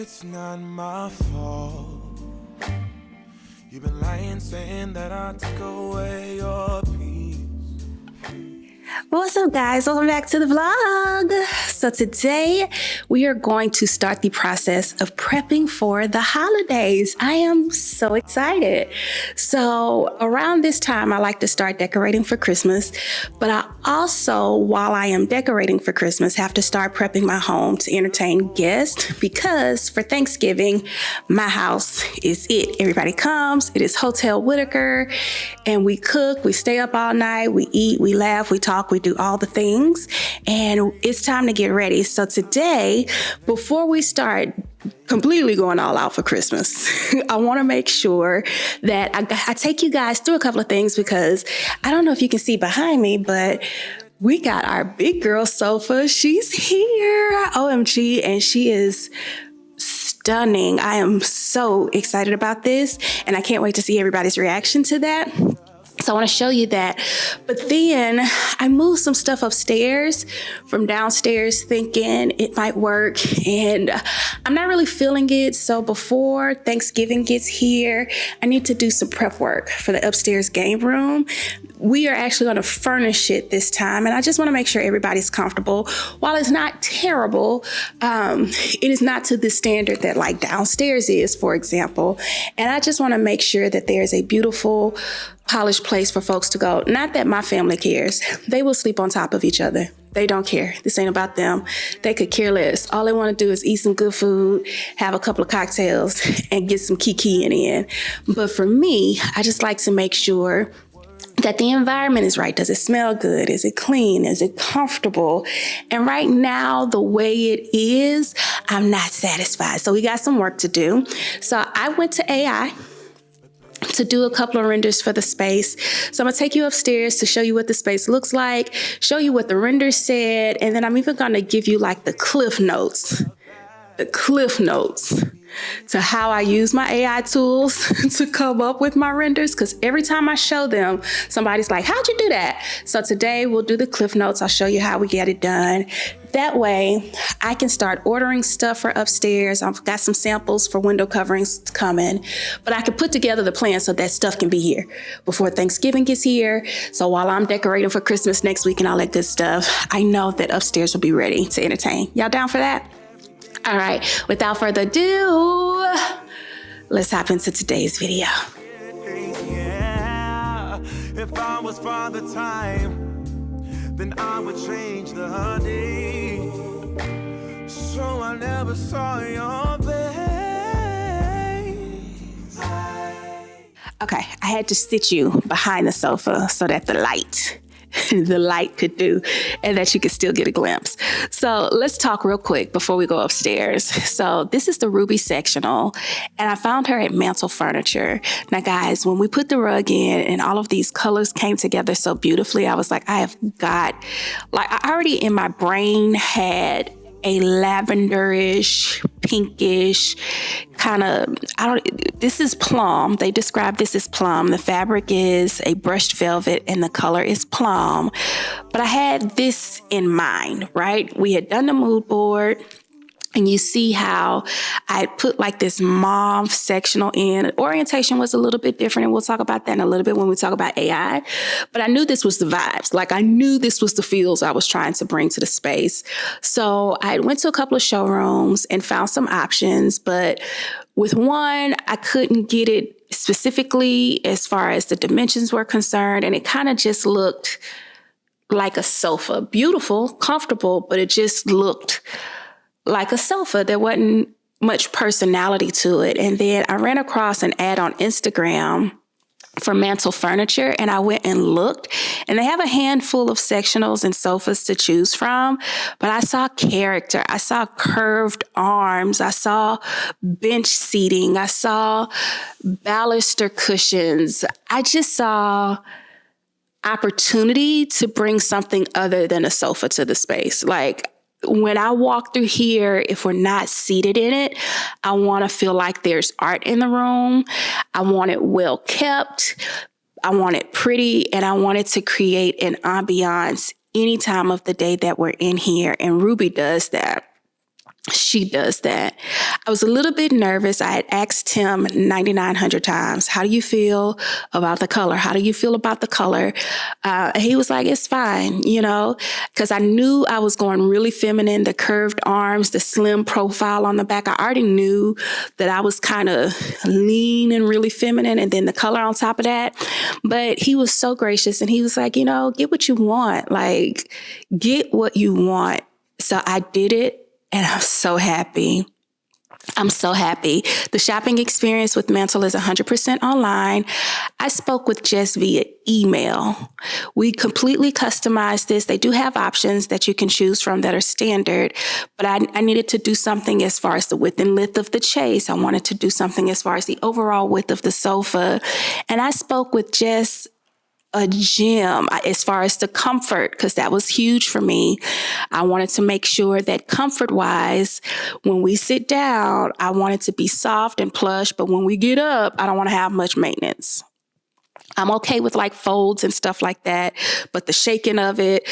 It's not my fault. You've been lying, saying that I took away your peace. What's up, guys? Welcome back to the vlog. So today we are going to start the process of prepping for the holidays. I am so excited. So around this time, I like to start decorating for Christmas, but I also, while I am decorating for Christmas, have to start prepping my home to entertain guests because for Thanksgiving, my house is it. Everybody comes, it is Hotel Whitaker, and we cook, we stay up all night, we eat, we laugh, we talk, we do all the things, and it's time to get ready. So today, before we start completely going all out for Christmas, I want to make sure that I take you guys through a couple of things because I don't know if you can see behind me, but we got our big girl sofa. She's here, OMG, and she is stunning. I am so excited about this, and I can't wait to see everybody's reaction to that. So I want to show you that. But then I moved some stuff upstairs from downstairs thinking it might work, and I'm not really feeling it. So before Thanksgiving gets here, I need to do some prep work for the upstairs game room. We are actually going to furnish it this time, and I just want to make sure everybody's comfortable. While it's not terrible, it is not to the standard that like downstairs is, for example. And I just want to make sure that there's a beautiful, polished place for folks to go. Not that my family cares. They will sleep on top of each other. They don't care. This ain't about them. They could care less. All they want to do is eat some good food, have a couple of cocktails, and get some kikiing in. But for me, I just like to make sure that the environment is right. Does it smell good? Is it clean? Is it comfortable? And right now, the way it is, I'm not satisfied. So we got some work to do. So I went to AI to do a couple of renders for the space. So I'm gonna take you upstairs to show you what the space looks like, show you what the render said, and then I'm even gonna give you like the cliff notes to how I use my AI tools to come up with my renders, because every time I show them, somebody's like, how'd you do that? So today we'll do the cliff notes. I'll show you how we get it done. That way I can start ordering stuff for upstairs. I've got some samples for window coverings coming, but I can put together the plan so that stuff can be here before Thanksgiving gets here. So while I'm decorating for Christmas next week and all that good stuff, I know that upstairs will be ready to entertain. Y'all down for that? All right, without further ado, let's hop into today's video. Yeah, if I was Father Time, then I would change the day. So I never saw your face. Okay, I had to sit you behind the sofa so that the light could do, and that you could still get a glimpse. So let's talk real quick before we go upstairs. So this is the Ruby Sectional, and I found her at Mantle Furniture. Now guys, when we put the rug in and all of these colors came together so beautifully, I was like, I already in my brain had a lavenderish, pinkish kind of, this is plum. They describe this as plum. The fabric is a brushed velvet and the color is plum. But I had this in mind, right? We had done the mood board. And you see how I put like this mauve sectional in. Orientation was a little bit different, and we'll talk about that in a little bit when we talk about AI. But I knew this was the vibes. Like I knew this was the feels I was trying to bring to the space. So I went to a couple of showrooms and found some options. But with one, I couldn't get it specifically as far as the dimensions were concerned. And it kind of just looked like a sofa. Beautiful, comfortable, but it just looked like a sofa. There wasn't much personality to it. And then I ran across an ad on Instagram for Mantle Furniture, and I went and looked, and they have a handful of sectionals and sofas to choose from. But I saw character. I saw curved arms. I saw bench seating. I saw baluster cushions. I just saw opportunity to bring something other than a sofa to the space. Like, when I walk through here, if we're not seated in it, I want to feel like there's art in the room. I want it well kept. I want it pretty, and I want it to create an ambiance any time of the day that we're in here. And Ruby does that. She does that. I was a little bit nervous. I had asked him 9,900 times, how do you feel about the color? How do you feel about the color? He was like, it's fine, because I knew I was going really feminine, the curved arms, the slim profile on the back. I already knew that I was kind of lean and really feminine, and then the color on top of that. But he was so gracious, and he was like, get what you want. Like, get what you want. So I did it. And I'm so happy. I'm so happy. The shopping experience with Mantle is 100% online. I spoke with Jess via email. We completely customized this. They do have options that you can choose from that are standard, but I needed to do something as far as the width and length of the chase. I wanted to do something as far as the overall width of the sofa. And I spoke with Jess a gem as far as the comfort, because that was huge for me. I wanted to make sure that comfort wise, when we sit down, I want it to be soft and plush, but when we get up, I don't want to have much maintenance. I'm okay with like folds and stuff like that, but the shaking of it,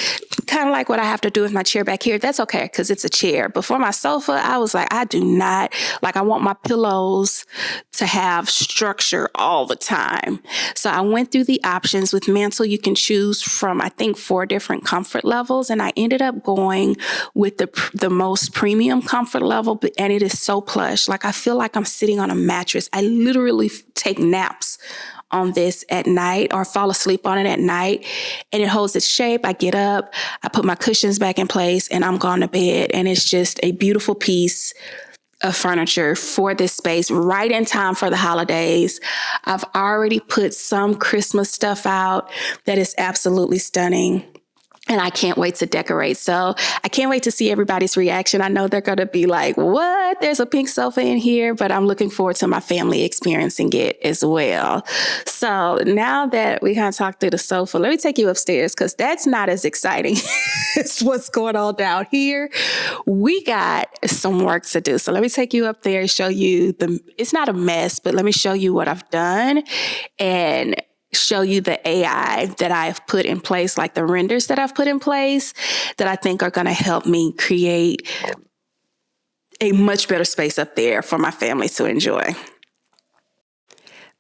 kind of like what I have to do with my chair back here, that's okay because it's a chair. But for my sofa, I was like, I do not, I want my pillows to have structure all the time. So I went through the options with Mantle. You can choose from, I think, 4 different comfort levels. And I ended up going with the most premium comfort level. And it is so plush. I feel like I'm sitting on a mattress. I literally take naps on this at night or fall asleep on it at night, and it holds its shape. I get up, I put my cushions back in place, and I'm gone to bed. And it's just a beautiful piece of furniture for this space right in time for the holidays. I've already put some Christmas stuff out that is absolutely stunning. And I can't wait to decorate. So I can't wait to see everybody's reaction. I know they're going to be like, what? There's a pink sofa in here, but I'm looking forward to my family experiencing it as well. So now that we kind of talked through the sofa, let me take you upstairs because that's not as exciting as what's going on down here. We got some work to do. So let me take you up there and show you it's not a mess, but let me show you what I've done and show you the AI that I've put in place, like the renders that I've put in place that I think are going to help me create a much better space up there for my family to enjoy.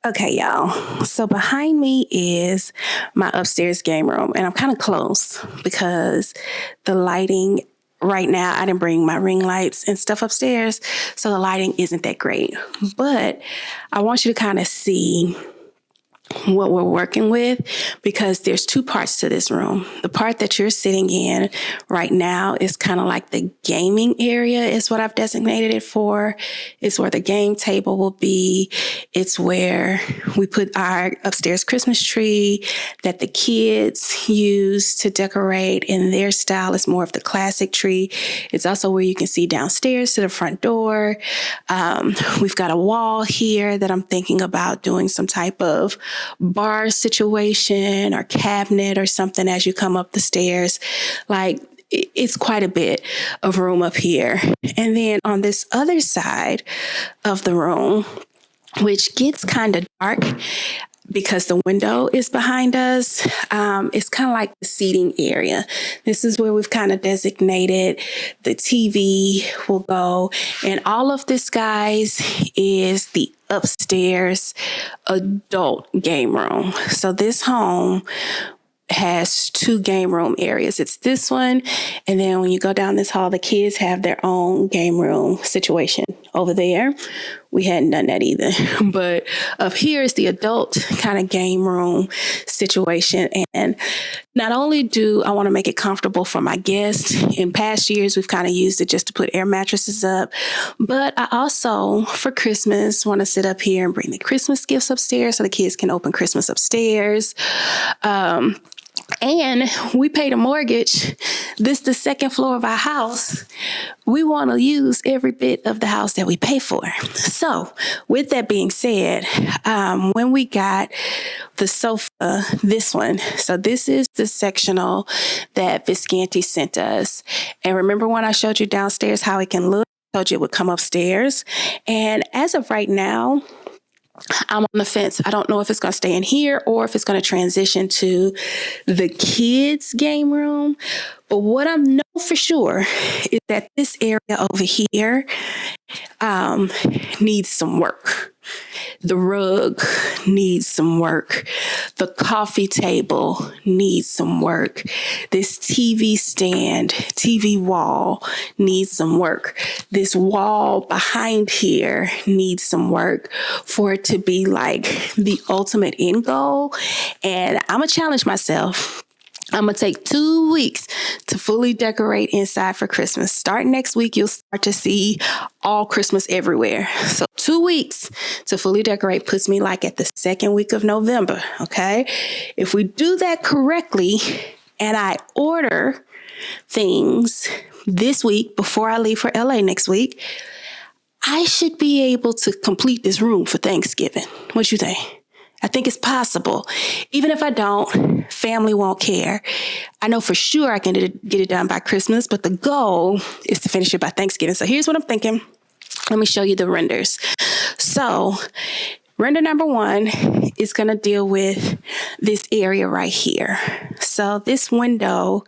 Okay, y'all. So behind me is my upstairs game room, and I'm kind of close because the lighting right now, I didn't bring my ring lights and stuff upstairs, so the lighting isn't that great. But I want you to kind of see what we're working with, because there's 2 parts to this room. The part that you're sitting in right now is kind of like the gaming area is what I've designated it for. It's where the game table will be. It's where we put our upstairs Christmas tree that the kids use to decorate in their style. It's more of the classic tree. It's also where you can see downstairs to the front door. We've got a wall here that I'm thinking about doing some type of bar situation or cabinet or something as you come up the stairs. It's quite a bit of room up here. And then on this other side of the room, which gets kind of dark because the window is behind us, it's kind of like the seating area. This is where we've kind of designated the TV will go. And all of this, guys, is the upstairs adult game room. So this home has 2 game room areas. It's this one, and then when you go down this hall, the kids have their own game room situation. Over there, we hadn't done that either. But up here is the adult kind of game room situation. And not only do I want to make it comfortable for my guests, in past years, we've kind of used it just to put air mattresses up. But I also, for Christmas, want to sit up here and bring the Christmas gifts upstairs so the kids can open Christmas upstairs. And we paid a mortgage. This is the 2nd floor of our house. We want to use every bit of the house that we pay for. So with that being said, when we got the sofa, this one, so this is the sectional that Viscanti sent us. And remember when I showed you downstairs how it can look? I told you it would come upstairs. And as of right now, I'm on the fence. I don't know if it's going to stay in here or if it's going to transition to the kids' game room. But what I'm for sure is that this area over here needs some work. The rug needs some work. The coffee table needs some work. This TV stand, TV wall needs some work. This wall behind here needs some work for it to be like the ultimate end goal. And I'm going to challenge myself. I'm going to take 2 weeks to fully decorate inside for Christmas. Starting next week, you'll start to see all Christmas everywhere. So 2 weeks to fully decorate puts me like at the second week of November, okay? If we do that correctly and I order things this week before I leave for LA next week, I should be able to complete this room for Thanksgiving. What you think? I think it's possible. Even if I don't, family won't care. I know for sure I can get it done by Christmas, but the goal is to finish it by Thanksgiving. So here's what I'm thinking. Let me show you the renders. So render number 1 is going to deal with this area right here. So this window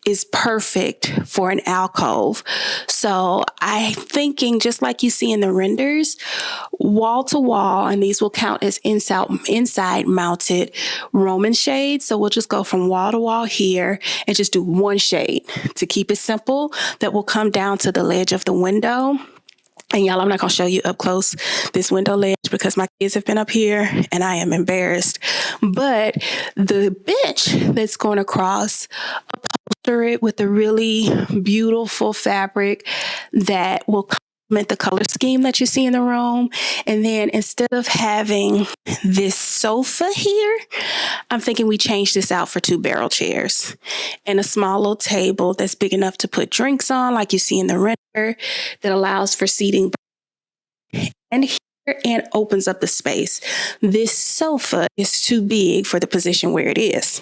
is perfect for an alcove. So I'm thinking, just like you see in the renders, wall to wall, and these will count as inside mounted Roman shades. So we'll just go from wall to wall here and just do one shade to keep it simple. That will come down to the ledge of the window. And y'all, I'm not going to show you up close this window ledge because my kids have been up here and I am embarrassed. But the bench that's going across, upholster it with a really beautiful fabric that will complement the color scheme that you see in the room. And then instead of having this sofa here, I'm thinking we change this out for 2 barrel chairs and a small little table that's big enough to put drinks on, like you see in the render, that allows for seating and here and opens up the space. This sofa is too big for the position where it is.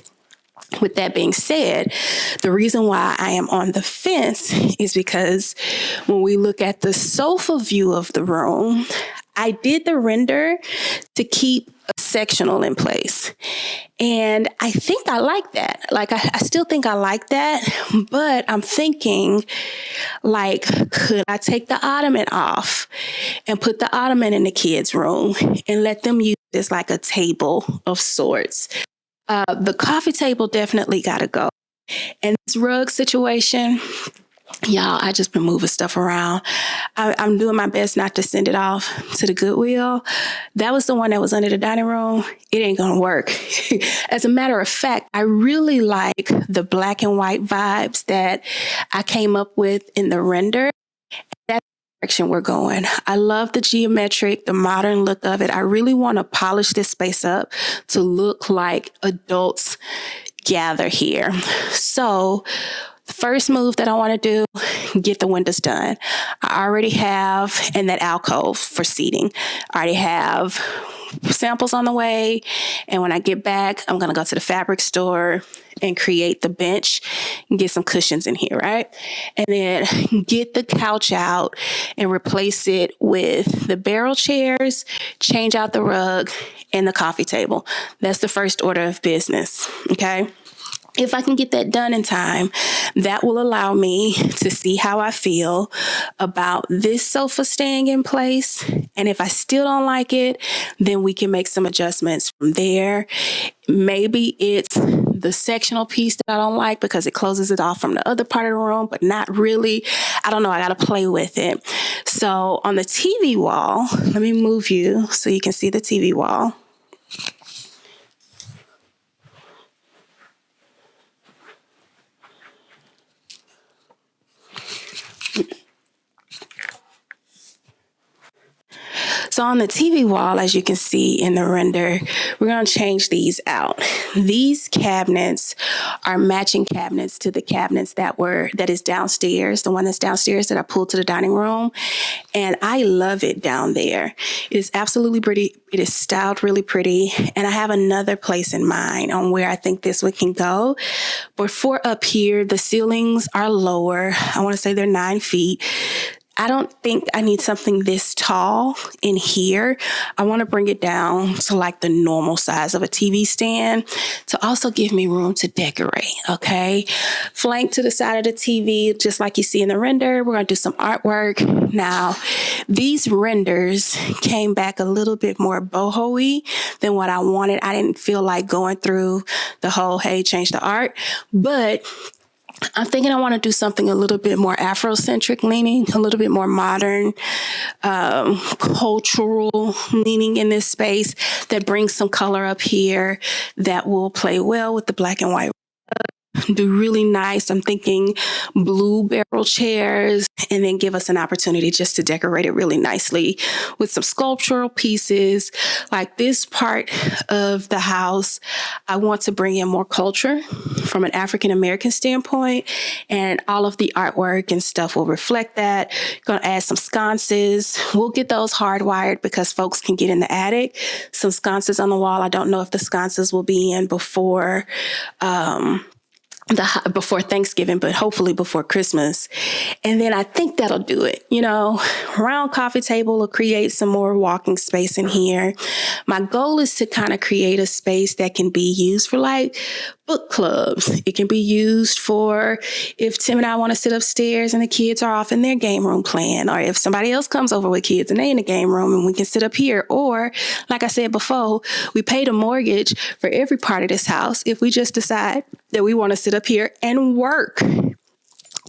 With that being said, the reason why I am on the fence is because when we look at the sofa view of the room, I did the render to keep a sectional in place. And I think I like that. Like, I still think I like that, but I'm thinking, like, could I take the ottoman off and put the ottoman in the kids' room and let them use this like a table of sorts? The coffee table definitely got to go. And this rug situation, y'all, I just been moving stuff around. I'm doing my best not to send it off to the Goodwill. That was the one that was under the dining room. It ain't going to work. As a matter of fact, I really like the black and white vibes that I came up with in the render. That's the direction we're going. I love the geometric, the modern look of it. I really want to polish this space up to look like adults gather here. So the first move that I want to do, get the windows done. I already have, and that alcove for seating. I already have samples on the way. And when I get back, I'm going to go to the fabric store and create the bench and get some cushions in here, right? And then get the couch out and replace it with the barrel chairs, change out the rug and the coffee table. That's the first order of business, okay? If I can get that done in time, that will allow me to see how I feel about this sofa staying in place. And if I still don't like it, then we can make some adjustments from there. Maybe it's the sectional piece that I don't like because it closes it off from the other part of the room, but not really. I don't know. I got to play with it. So on the TV wall, let me move you so you can see the TV wall. So on the TV wall, as you can see in the render, we're going to change these out. These cabinets are matching cabinets to the cabinets that is downstairs, the one that's downstairs that I pulled to the dining room. And I love it down there. It is absolutely pretty. It is styled really pretty. And I have another place in mind on where I think this one can go. But for up here, the ceilings are lower. I want to say they're 9 feet. I don't think I need something this tall in here. I want to bring it down to like the normal size of a TV stand to also give me room to decorate, okay? Flank to the side of the TV, just like you see in the render. We're going to do some artwork. Now, these renders came back a little bit more boho-y than what I wanted. I didn't feel like going through the whole, hey, change the art, but I'm thinking I want to do something a little bit more Afrocentric leaning, a little bit more modern, cultural leaning in this space that brings some color up here that will play well with the black and white. Do really nice. I'm thinking blue barrel chairs, and then give us an opportunity just to decorate it really nicely with some sculptural pieces. Like this part of the house, I want to bring in more culture from an African American standpoint, and all of the artwork and stuff will reflect that. Going to add some sconces. We'll get those hardwired because folks can get in the attic. Some sconces on the wall. I don't know if the sconces will be in before Thanksgiving, but hopefully before Christmas. And then I think that'll do it. Round coffee table will create some more walking space in here. My goal is to kind of create a space that can be used for like book clubs. It can be used for if Tim and I want to sit upstairs and the kids are off in their game room playing, or if somebody else comes over with kids and they in the game room and we can sit up here. Or like I said before, we paid a mortgage for every part of this house. If we just decide that we want to sit up here and work,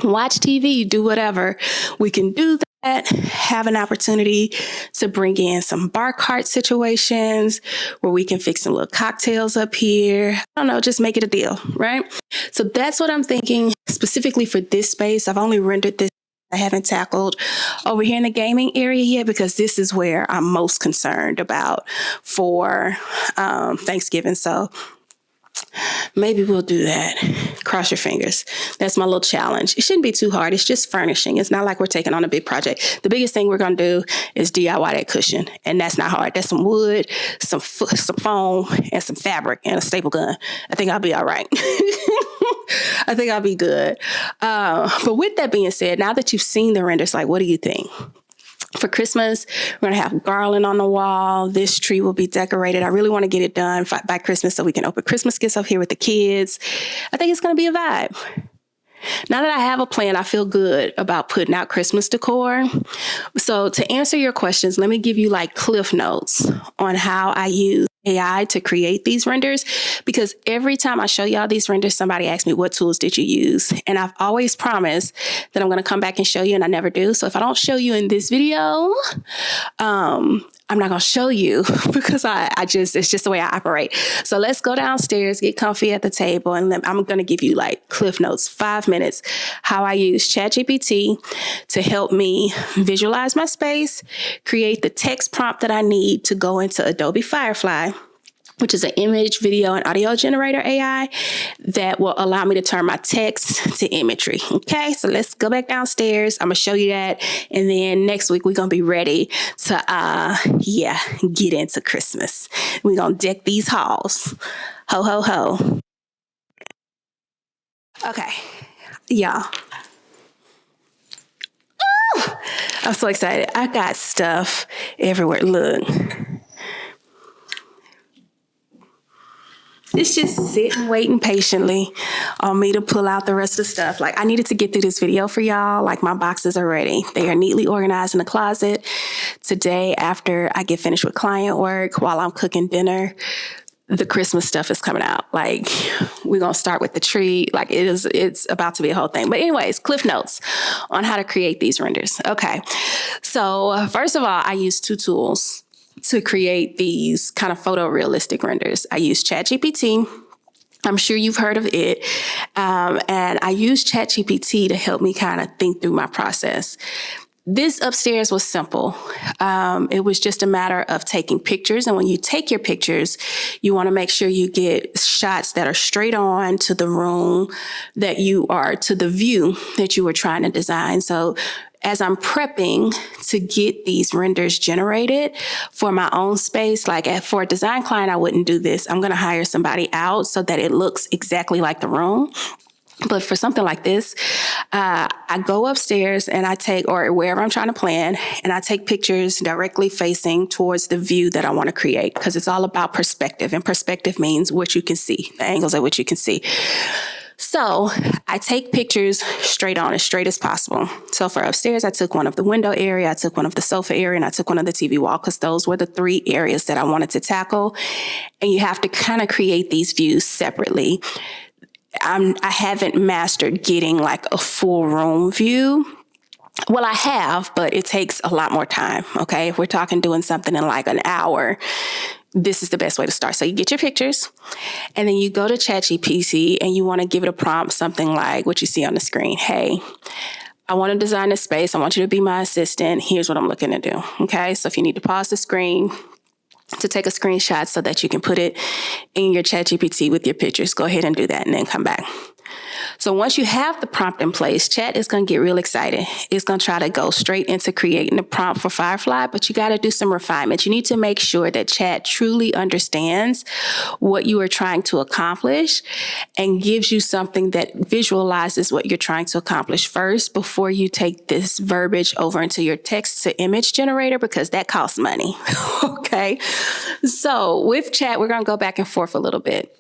watch TV, do whatever, we can do that. Have an opportunity to bring in some bar cart situations where we can fix some little cocktails up here. I don't know, just make it a deal, right? So that's what I'm thinking specifically for this space. I've only rendered this. I haven't tackled over here in the gaming area yet because this is where I'm most concerned about for Thanksgiving. So maybe we'll do that. Cross your fingers. That's my little challenge. It shouldn't be too hard. It's just furnishing. It's not like we're taking on a big project. The biggest thing we're going to do is DIY that cushion. And that's not hard. That's some wood, some foam, and some fabric, and a staple gun. I think I'll be all right. I think I'll be good. But with that being said, now that you've seen the renders, like, what do you think? For Christmas, we're going to have garland on the wall. This tree will be decorated. I really want to get it done by Christmas so we can open Christmas gifts up here with the kids. I think it's going to be a vibe. Now that I have a plan, I feel good about putting out Christmas decor. So to answer your questions, let me give you like cliff notes on how I use AI to create these renders, because every time I show y'all these renders, somebody asks me, what tools did you use? And I've always promised that I'm going to come back and show you, and I never do. So if I don't show you in this video, I'm not going to show you because it's just the way I operate. So let's go downstairs, get comfy at the table, and I'm going to give you like cliff notes, 5 minutes, how I use ChatGPT to help me visualize my space, create the text prompt that I need to go into Adobe Firefly, which is an image, video, and audio generator AI that will allow me to turn my text to imagery. Okay, so let's go back downstairs. I'm going to show you that. And then next week, we're going to be ready to, get into Christmas. We're going to deck these halls. Ho, ho, ho. Okay, y'all. I'm so excited. I got stuff everywhere. Look. It's just sitting, waiting patiently on me to pull out the rest of the stuff. Like, I needed to get through this video for y'all. Like, my boxes are ready. They are neatly organized in the closet. Today, after I get finished with client work, while I'm cooking dinner, the Christmas stuff is coming out. Like, we're going to start with the tree. Like, it's about to be a whole thing. But anyways, cliff notes on how to create these renders. Okay. So first of all, I use 2 tools to create these kind of photorealistic renders. I use ChatGPT. I'm sure you've heard of it. And I use ChatGPT to help me kind of think through my process. This upstairs was simple. It was just a matter of taking pictures. And when you take your pictures, you want to make sure you get shots that are straight on to the room that you are, to the view that you were trying to design. So as I'm prepping to get these renders generated for my own space, like for a design client, I wouldn't do this. I'm going to hire somebody out so that it looks exactly like the room. But for something like this, I go upstairs and I take, or wherever I'm trying to plan, and I take pictures directly facing towards the view that I want to create, because it's all about perspective, and perspective means what you can see, the angles at which you can see. So I take pictures straight on, as straight as possible. So for upstairs, I took one of the window area, I took one of the sofa area, and I took one of the TV wall, because those were the 3 areas that I wanted to tackle. And you have to kind of create these views separately. I haven't mastered getting like a full room view. Well, I have, but it takes a lot more time. Okay. If we're talking doing something in like an hour, this is the best way to start. So you get your pictures and then you go to ChatGPT and you want to give it a prompt, something like what you see on the screen. Hey, I want to design this space. I want you to be my assistant. Here's what I'm looking to do. Okay. So if you need to pause the screen to take a screenshot so that you can put it in your ChatGPT with your pictures, go ahead and do that and then come back. So once you have the prompt in place, Chat is going to get real excited. It's going to try to go straight into creating the prompt for Firefly, but you got to do some refinement. You need to make sure that Chat truly understands what you are trying to accomplish and gives you something that visualizes what you're trying to accomplish first before you take this verbiage over into your text to image generator, because that costs money. Okay. So with Chat, we're going to go back and forth a little bit.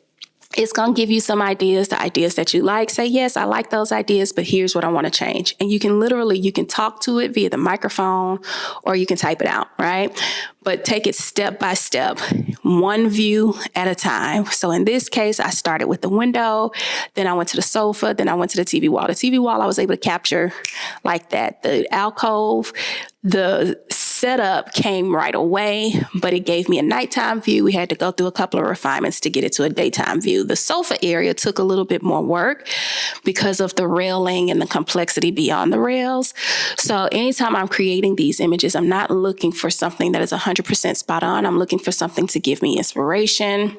It's going to give you some ideas, the ideas that you like. Say, yes, I like those ideas, but here's what I want to change. And you can talk to it via the microphone, or you can type it out, right? But take it step by step, one view at a time. So in this case, I started with the window, then I went to the sofa, then I went to the TV wall. The TV wall, I was able to capture like that. The alcove, the setup came right away, but it gave me a nighttime view. We had to go through a couple of refinements to get it to a daytime view. The sofa area took a little bit more work because of the railing and the complexity beyond the rails. So anytime I'm creating these images, I'm not looking for something that is 100% spot on. I'm looking for something to give me inspiration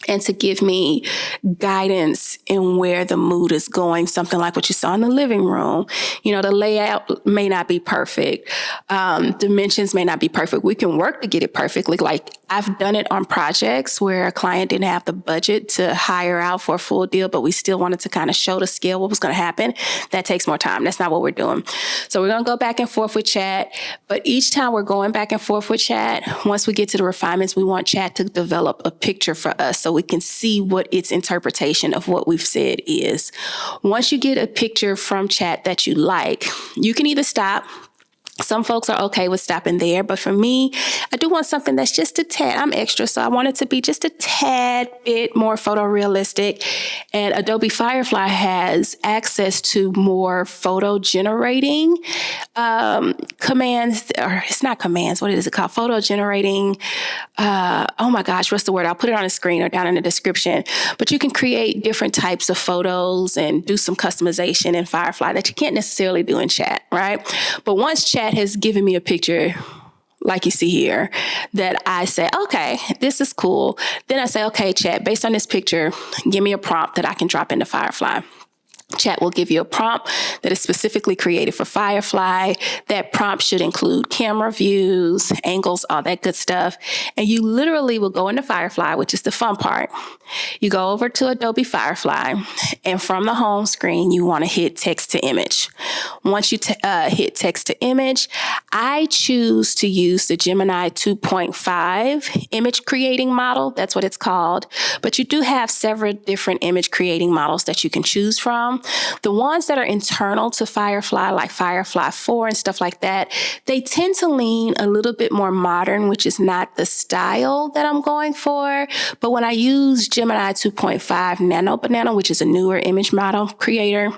and to give me guidance in where the mood is going. Something like what you saw in the living room. You know, the layout may not be perfect. Dimensions may not be perfect. We can work to get it perfectly. Like I've done it on projects where a client didn't have the budget to hire out for a full deal, but we still wanted to kind of show the scale what was going to happen. That takes more time. That's not what we're doing. So we're going to go back and forth with Chat. But each time we're going back and forth with Chat, once we get to the refinements, we want Chat to develop a picture for us so we can see what its interpretation of what we've said is. Once you get a picture from Chat that you like, you can either stop. Some folks are okay with stopping there, but for me, I do want something that's just a tad. I'm extra, so I want it to be just a tad bit more photorealistic. And Adobe Firefly has access to more photo generating commands, or it's not commands. What is it called? Photo generating. Oh my gosh, what's the word? I'll put it on the screen or down in the description. But you can create different types of photos and do some customization in Firefly that you can't necessarily do in Chat, right? But once Chat has given me a picture like you see here that I say, okay, this is cool. Then I say, okay, Chat, based on this picture, give me a prompt that I can drop into Firefly. Chat will give you a prompt that is specifically created for Firefly. That prompt should include camera views, angles, all that good stuff. And you literally will go into Firefly, which is the fun part. You go over to Adobe Firefly, and from the home screen, you want to hit text to image. Once you hit text to image, I choose to use the Gemini 2.5 image creating model. That's what it's called. But you do have several different image creating models that you can choose from. The ones that are internal to Firefly, like Firefly 4 and stuff like that, they tend to lean a little bit more modern, which is not the style that I'm going for. But when I use Gemini 2.5 Nano Banana, which is a newer image model creator,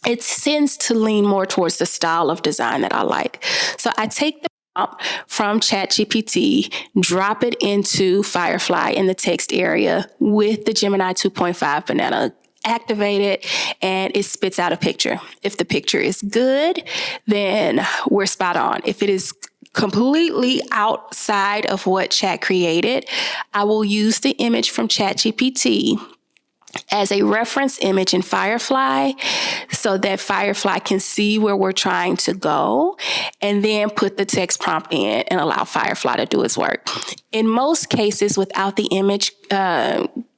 it tends to lean more towards the style of design that I like. So I take the prompt from ChatGPT, drop it into Firefly in the text area with the Gemini 2.5 Banana, activate it, and it spits out a picture. If the picture is good, then we're spot on. If it is completely outside of what Chat created, I will use the image from ChatGPT as a reference image in Firefly so that Firefly can see where we're trying to go, and then put the text prompt in and allow Firefly to do its work. In most cases, without the image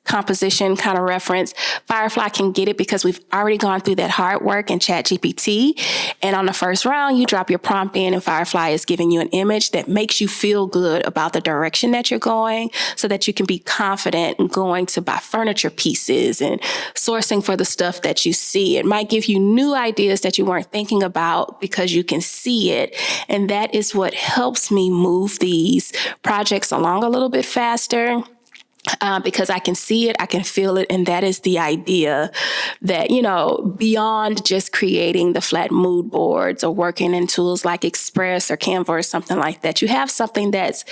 composition kind of reference, Firefly can get it because we've already gone through that hard work in ChatGPT. And on the first round, you drop your prompt in and Firefly is giving you an image that makes you feel good about the direction that you're going so that you can be confident in going to buy furniture pieces and sourcing for the stuff that you see. It might give you new ideas that you weren't thinking about because you can see it. And that is what helps me move these projects along a little bit faster. Because I can see it, I can feel it, and that is the idea that, beyond just creating the flat mood boards or working in tools like Express or Canva or something like that, you have something that's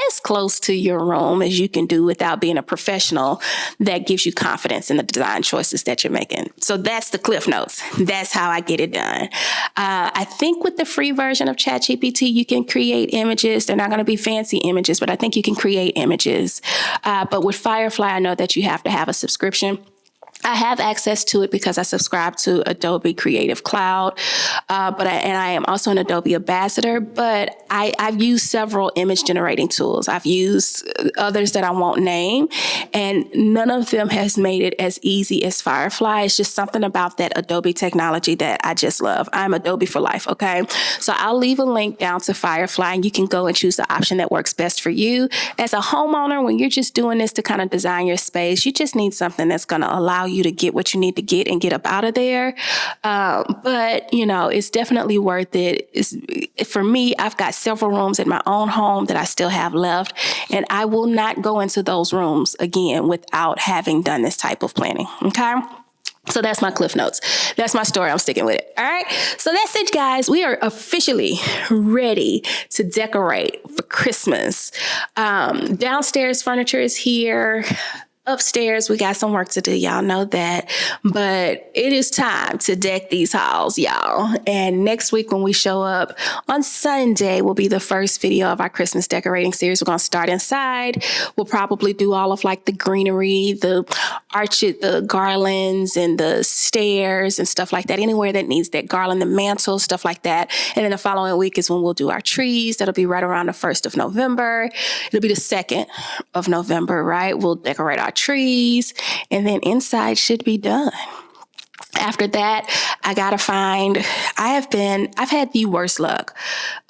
as close to your room as you can do without being a professional that gives you confidence in the design choices that you're making. So that's the Cliff Notes. That's how I get it done. I think with the free version of ChatGPT, you can create images. They're not going to be fancy images, but I think you can create images. But with Firefly, I know that you have to have a subscription. I have access to it because I subscribe to Adobe Creative Cloud, and I am also an Adobe ambassador, but I've used several image generating tools. I've used others that I won't name, and none of them has made it as easy as Firefly. It's just something about that Adobe technology that I just love. I'm Adobe for life, okay? So I'll leave a link down to Firefly, and you can go and choose the option that works best for you. As a homeowner, when you're just doing this to kind of design your space, you just need something that's going to allow you to get what you need to get and get up out of there. But it's definitely worth it. For me, I've got several rooms in my own home that I still have left, and I will not go into those rooms again without having done this type of planning. Okay. So that's my Cliff Notes. That's my story. I'm sticking with it. All right. So that's it, guys. We are officially ready to decorate for Christmas. Downstairs furniture is here. Upstairs, we got some work to do. Y'all know that. But it is time to deck these halls, y'all. And next week when we show up on Sunday will be the first video of our Christmas decorating series. We're going to start inside. We'll probably do all of the greenery, the the garlands and the stairs and stuff like that. Anywhere that needs that garland, the mantle, stuff like that. And then the following week is when we'll do our trees. That'll be right around the 1st of November. It'll be the 2nd of November, right? We'll decorate our trees, and then inside should be done. After that, I've had the worst luck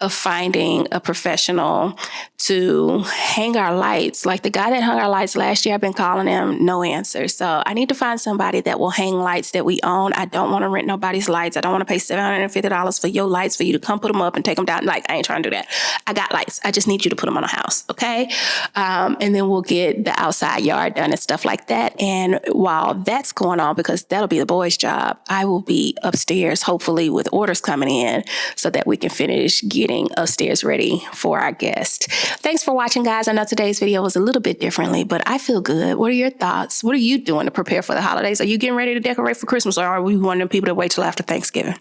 of finding a professional to hang our lights. Like the guy that hung our lights last year, I've been calling him, no answer. So I need to find somebody that will hang lights that we own. I don't want to rent nobody's lights. I don't want to pay $750 for your lights for you to come put them up and take them down. I ain't trying to do that. I got lights. I just need you to put them on a house. Okay. And then we'll get the outside yard done and stuff like that. And while that's going on, because that'll be the boys' job, I will be upstairs, hopefully with orders coming in so that we can finish getting upstairs ready for our guest. Thanks for watching, guys. I know today's video was a little bit differently, but I feel good. What are your thoughts? What are you doing to prepare for the holidays? Are you getting ready to decorate for Christmas, or are we one of the people that wait till after Thanksgiving?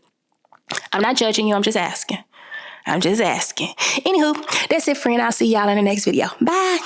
I'm not judging you. I'm just asking. Anywho, that's it, friend. I'll see y'all in the next video. Bye.